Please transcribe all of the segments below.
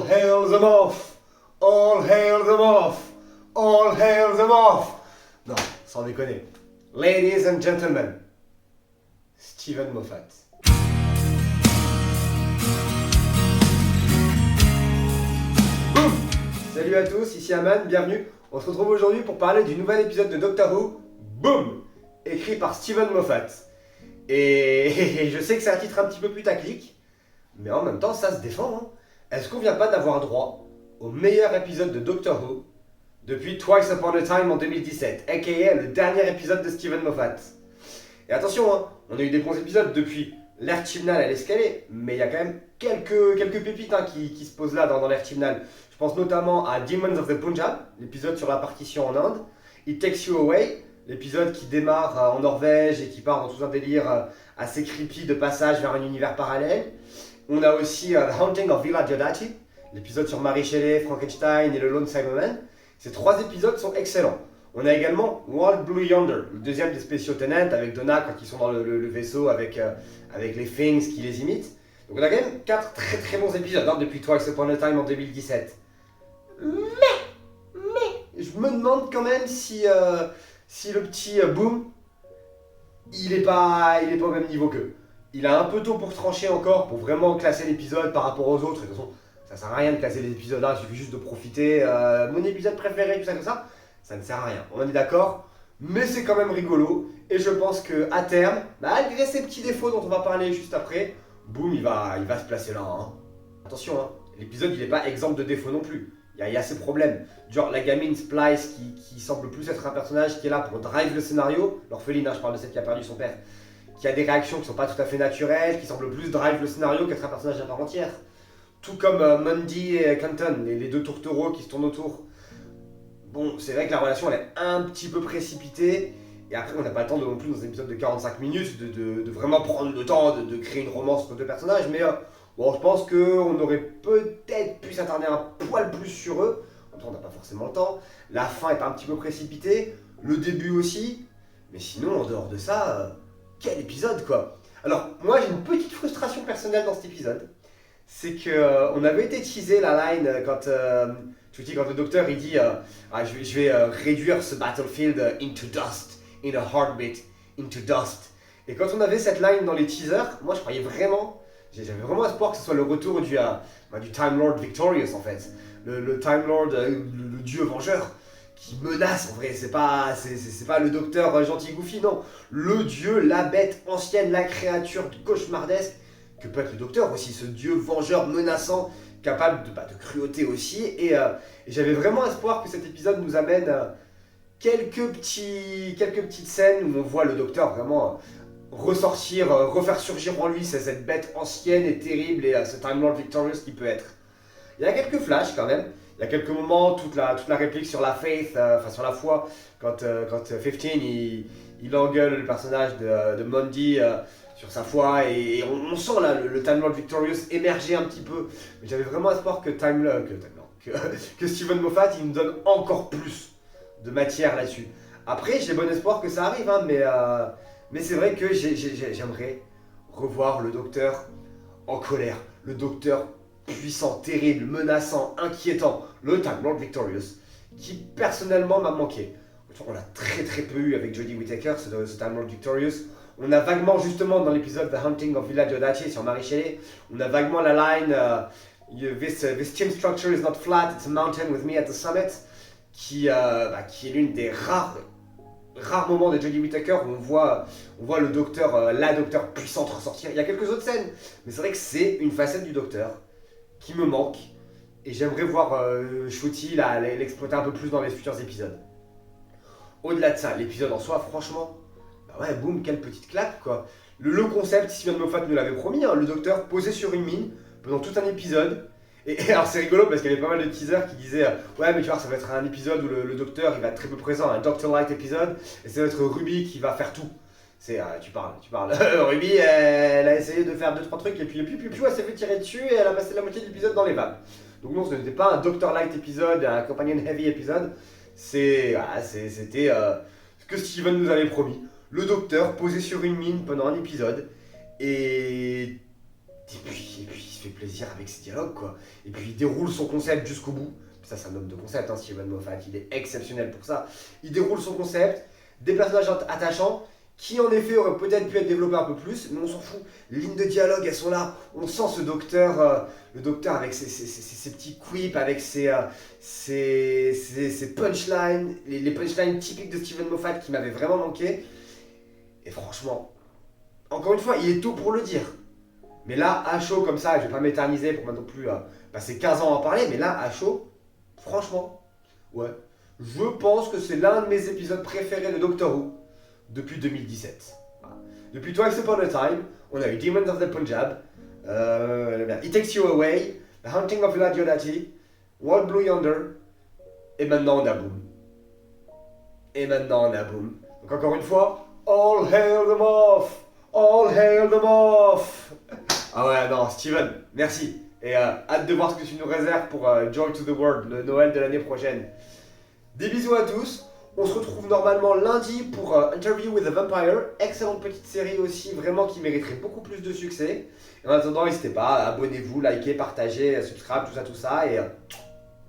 hail the Moff! All hail the Moff! All hail the Moff! Non, sans déconner. Ladies and gentlemen, Steven Moffat. Boum! Salut à tous, ici Aman, bienvenue. On se retrouve aujourd'hui pour parler du nouvel épisode de Doctor Who, Boom! Écrit par Steven Moffat. Et je sais que c'est un titre un petit peu putaclic, mais en même temps ça se défend. Hein. Est-ce qu'on vient pas d'avoir droit au meilleur épisode de Doctor Who depuis Twice Upon a Time en 2017, aka le dernier épisode de Steven Moffat? Et attention, hein, on a eu des bons épisodes depuis l'ère Chibnall à l'escalier, mais il y a quand même quelques pépites hein, qui se posent là dans l'ère Chibnall. Je pense notamment à Demons of the Punjab, l'épisode sur la partition en Inde, It Takes You Away, l'épisode qui démarre en Norvège et qui part dans tout un délire assez creepy de passage vers un univers parallèle. On a aussi The Haunting of Villa Diodati, l'épisode sur Mary Shelley, Frankenstein et le Lone Cyberman. Ces trois épisodes sont excellents. On a également Wild Blue Yonder, le deuxième des Special Tenants, avec Donna quand ils sont dans le vaisseau avec les Things qui les imitent. Donc on a quand même 4 très très bons épisodes hein, depuis Twice Upon a Time en 2017. Mais, je me demande quand même si le petit Boom, il est pas au même niveau qu'eux. Il a un peu tôt pour trancher encore, pour vraiment classer l'épisode par rapport aux autres. De toute façon, ça sert à rien de classer les épisodes là, il suffit juste de profiter. Mon épisode préféré, tout ça comme ça ne sert à rien. On en est d'accord, mais c'est quand même rigolo. Et je pense qu'à terme, malgré ces petits défauts dont on va parler juste après, Boom, il va se placer là. Hein. Attention, hein, l'épisode il n'est pas exempt de défauts non plus. Il y a ses problèmes. Genre la gamine Splice qui semble plus être un personnage qui est là pour drive le scénario. L'orpheline, hein, je parle de celle qui a perdu son père. Qui a des réactions qui sont pas tout à fait naturelles, qui semble plus drive le scénario qu'être un personnage à part entière. Tout comme Mundy et Canton, les deux tourtereaux qui se tournent autour. Bon, c'est vrai que la relation elle est un petit peu précipitée. Et après, on n'a pas le temps non plus dans un épisode de 45 minutes de vraiment prendre le temps de créer une romance entre deux personnages. Mais bon, je pense qu'on aurait peut-être pu s'attarder un poil plus sur eux. En même temps, on n'a pas forcément le temps. La fin est un petit peu précipitée. Le début aussi. Mais sinon, en dehors de ça, quel épisode quoi. Alors, moi j'ai une petite frustration personnelle dans cet épisode. C'est qu'on avait été teasé la line quand le docteur il dit je vais réduire ce battlefield into dust, in a heartbeat, into dust. Et quand on avait cette line dans les teasers, moi je croyais vraiment, j'avais vraiment espoir que ce soit le retour du Time Lord Victorious en fait. Le Time Lord, le dieu vengeur, qui menace en vrai, c'est pas le docteur gentil goofy, non. Le dieu, la bête ancienne, la créature cauchemardesque, que peut être le docteur aussi, ce dieu vengeur menaçant, capable de cruauté aussi. Et j'avais vraiment espoir que cet épisode nous amène quelques petites scènes où on voit le docteur vraiment ressortir, refaire surgir en lui cette bête ancienne et terrible et ce Time Lord Victorious qui peut être. Il y a quelques flashs quand même. Il y a quelques moments, toute la réplique sur la faith, sur la foi, quand 15 il engueule le personnage de Mundy sur sa foi et on sent là le Time Lord Victorious émerger un petit peu. Mais j'avais vraiment espoir que Steven Moffat il nous donne encore plus de matière là-dessus. Après j'ai bon espoir que ça arrive, hein, mais c'est vrai que j'aimerais revoir le docteur en colère, le docteur puissant, terrible, menaçant, inquiétant, le Time Lord Victorious, qui personnellement m'a manqué. On l'a très très peu eu avec Jodie Whittaker, ce Time Lord Victorious. On a vaguement justement dans l'épisode The Haunting of Villa Diodati sur Mary Shelley, on a vaguement la line this team structure is not flat, it's a mountain with me at the summit, qui est l'une des rares moments de Jodie Whittaker où on voit le docteur, la docteur puissante ressortir. Il y a quelques autres scènes, mais c'est vrai que c'est une facette du docteur qui me manque et j'aimerais voir Ncuti l'exploiter un peu plus dans les futurs épisodes. Au-delà de ça, l'épisode en soi, franchement, ouais, boum, quelle petite claque quoi. Le concept, Steven Moffat nous l'avait promis, hein, le docteur posé sur une mine pendant tout un épisode. Et alors c'est rigolo parce qu'il y avait pas mal de teasers qui disaient ouais mais tu vois ça va être un épisode où le docteur il va être très peu présent, un Doctor Light épisode, et ça va être Ruby qui va faire tout. C'est tu parles. Ruby elle a essayé de faire 2-3 trucs et puis elle s'est fait tirer dessus et elle a passé la moitié de l'épisode dans les vagues. Donc non, ce n'était pas un Doctor Light épisode, un Companion Heavy épisode, c'était ce que Steven nous avait promis. Le docteur posé sur une mine pendant un épisode et Et puis il se fait plaisir avec ses dialogues, quoi. Et puis il déroule son concept jusqu'au bout. Ça, c'est un homme de concept, hein, Steven Moffat. Il est exceptionnel pour ça. Il déroule son concept, des personnages attachants, qui en effet auraient peut-être pu être développés un peu plus, mais on s'en fout. Les lignes de dialogue, elles sont là. On sent ce docteur, le docteur avec ses petits quips, avec ses punchlines, les punchlines typiques de Steven Moffat qui m'avaient vraiment manqué. Et franchement, encore une fois, il est tôt pour le dire. Mais là, à chaud comme ça, je vais pas m'éterniser pour pas non plus passer 15 ans à en parler, mais là, à chaud, franchement, ouais, je pense que c'est l'un de mes épisodes préférés de Doctor Who depuis 2017. Voilà. Depuis Twice Upon a Time, on a eu Demons of the Punjab, It Takes You Away, The Haunting of Ila Diodati, World Blue Yonder, et maintenant on a Boom. Donc encore une fois, All Hail the Moth! All Hail the Moth! Ah ouais, non, Steven, merci. Et hâte de voir ce que tu nous réserves pour Joy to the World, le Noël de l'année prochaine. Des bisous à tous. On se retrouve normalement lundi pour Interview with a Vampire. Excellente petite série aussi, vraiment qui mériterait beaucoup plus de succès. Et en attendant, n'hésitez pas, abonnez-vous, likez, partagez, subscribe, tout ça. Et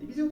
des bisous.